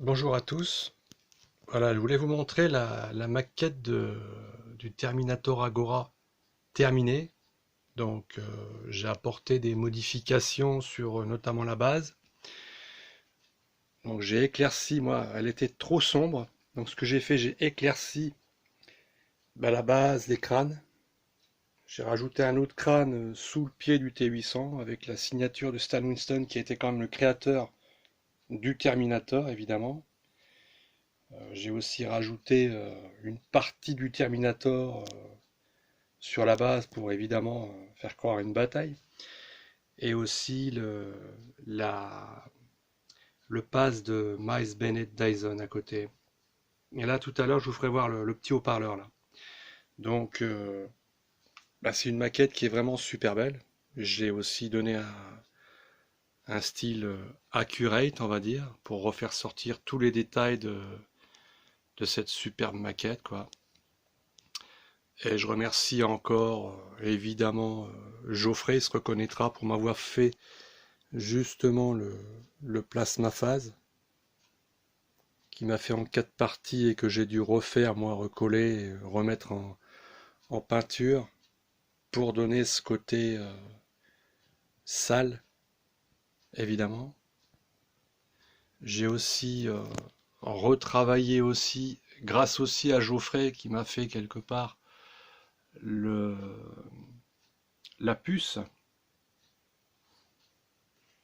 Bonjour à tous. Voilà, je voulais vous montrer la maquette du Terminator Agora terminée. Donc, j'ai apporté des modifications sur notamment la base. Donc, j'ai éclairci, moi, elle était trop sombre. Donc, ce que j'ai fait, j'ai éclairci la base des crânes. J'ai rajouté un autre crâne sous le pied du T800 avec la signature de Stan Winston qui était quand même le créateur du Terminator, évidemment. J'ai aussi rajouté une partie du Terminator sur la base pour évidemment faire croire à une bataille. Et aussi le pass de Miles Bennett Dyson à côté. Et là tout à l'heure je vous ferai voir le petit haut-parleur là. Donc c'est une maquette qui est vraiment super belle. J'ai aussi donné un style accurate on va dire pour refaire sortir tous les détails de cette superbe maquette quoi. Et je remercie encore, évidemment, Geoffrey se reconnaîtra pour m'avoir fait justement le plasma phase, qui m'a fait en 4 parties et que j'ai dû refaire, moi, recoller, et remettre en peinture pour donner ce côté sale, évidemment. J'ai aussi retravaillé aussi, grâce aussi à Geoffrey qui m'a fait quelque part le, la puce.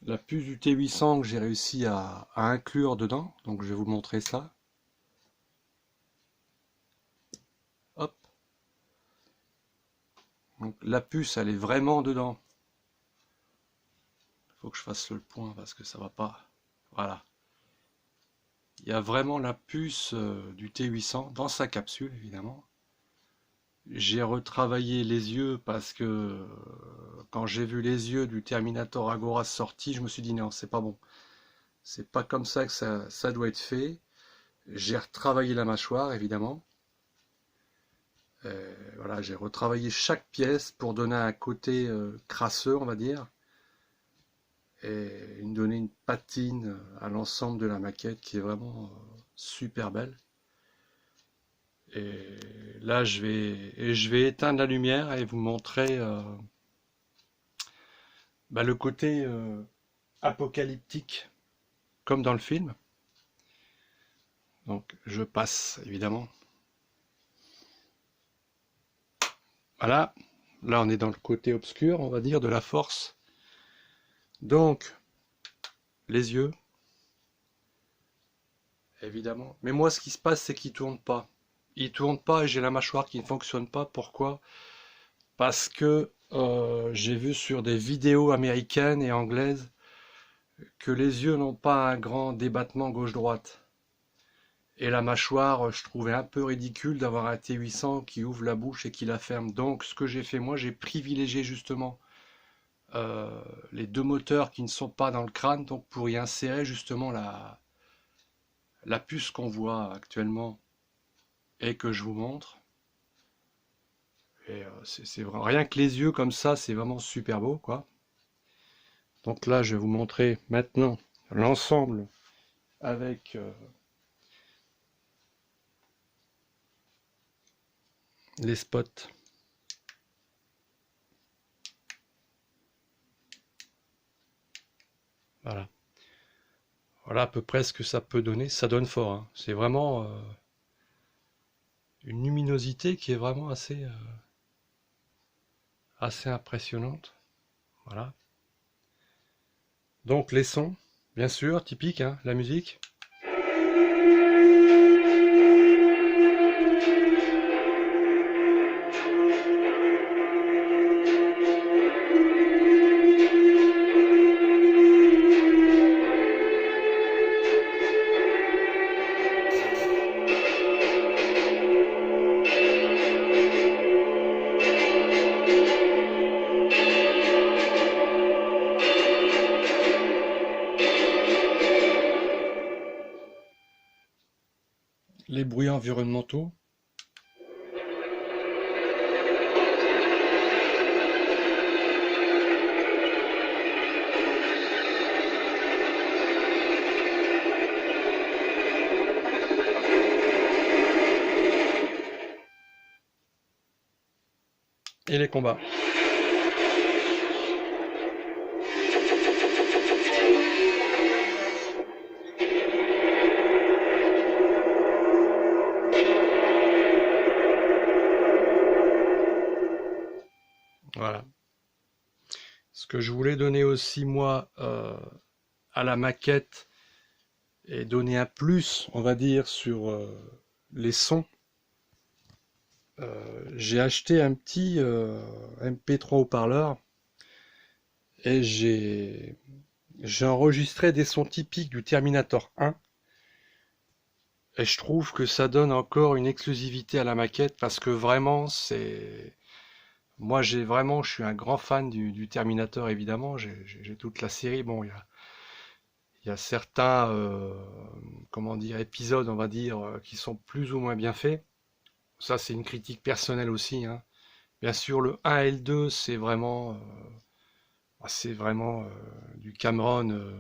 La puce du T800 que j'ai réussi à inclure dedans, donc je vais vous montrer ça. Hop. Donc la puce, elle est vraiment dedans. Il faut que je fasse le point parce que ça va pas. Voilà. Il y a vraiment la puce du T800 dans sa capsule, évidemment. J'ai retravaillé les yeux parce que quand j'ai vu les yeux du Terminator Agora sorti, je me suis dit non, c'est pas bon. C'est pas comme ça que ça doit être fait. J'ai retravaillé la mâchoire, évidemment. Voilà, j'ai retravaillé chaque pièce pour donner un côté crasseux, on va dire, et donner une patine à l'ensemble de la maquette qui est vraiment super belle. Et là, je vais éteindre la lumière et vous montrer le côté apocalyptique, comme dans le film. Donc, je passe, évidemment. Voilà, là on est dans le côté obscur, on va dire, de la force. Donc, les yeux, évidemment. Mais moi, ce qui se passe, c'est qu'il tourne pas. Il tourne pas et j'ai la mâchoire qui ne fonctionne pas. Pourquoi? Parce que j'ai vu sur des vidéos américaines et anglaises que les yeux n'ont pas un grand débattement gauche-droite. Et la mâchoire, je trouvais un peu ridicule d'avoir un T800 qui ouvre la bouche et qui la ferme. Donc, ce que j'ai fait, moi, j'ai privilégié justement les deux moteurs qui ne sont pas dans le crâne, donc pour y insérer justement la puce qu'on voit actuellement et que je vous montre. Et c'est vraiment rien que les yeux comme ça, c'est vraiment super beau, quoi. Donc là, je vais vous montrer maintenant l'ensemble avec les spots. Voilà. Voilà à peu près ce que ça peut donner. Ça donne fort, hein. C'est vraiment une luminosité qui est vraiment assez impressionnante. Voilà. Donc les sons, bien sûr, typiques, hein, la musique. Les bruits environnementaux. et les combats. Voilà. Ce que je voulais donner aussi, moi, à la maquette, et donner un plus, on va dire, sur les sons. J'ai acheté un petit MP3 haut-parleur et j'ai enregistré des sons typiques du Terminator 1 et je trouve que ça donne encore une exclusivité à la maquette parce que vraiment c'est moi je suis un grand fan du Terminator évidemment, j'ai toute la série. Bon, il y a certains comment dire épisodes on va dire qui sont plus ou moins bien faits. Ça c'est une critique personnelle aussi, hein. Bien sûr, le 1 et le 2, c'est vraiment du Cameron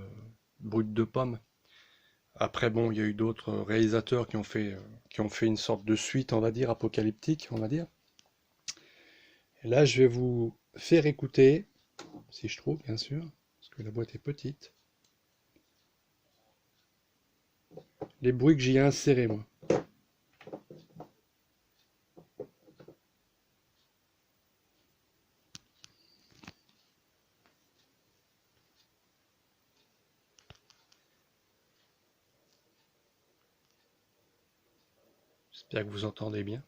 brut de pomme. Après, bon, il y a eu d'autres réalisateurs qui ont fait une sorte de suite, on va dire, apocalyptique, on va dire. Et là, je vais vous faire écouter, si je trouve, bien sûr, parce que la boîte est petite, les bruits que j'y ai insérés, moi. J'espère que vous entendez bien.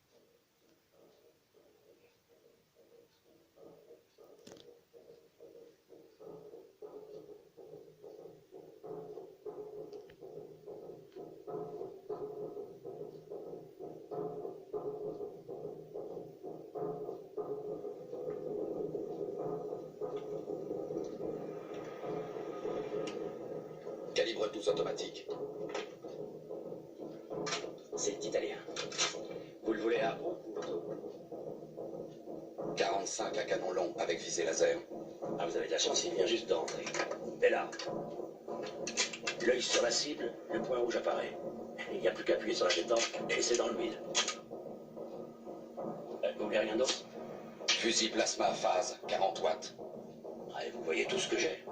Calibre 12 automatique. C'est italien. Vous le voulez à haut ou auto? 45 à canon long avec visée laser. Ah, vous avez de la chance, il vient juste d'entrer. Et là, l'œil sur la cible, le point rouge apparaît. Il n'y a plus qu'à appuyer sur la détente et c'est dans le mille. Vous voulez rien d'autre? Fusil plasma phase, 40 watts. Ah, et vous voyez tout ce que j'ai.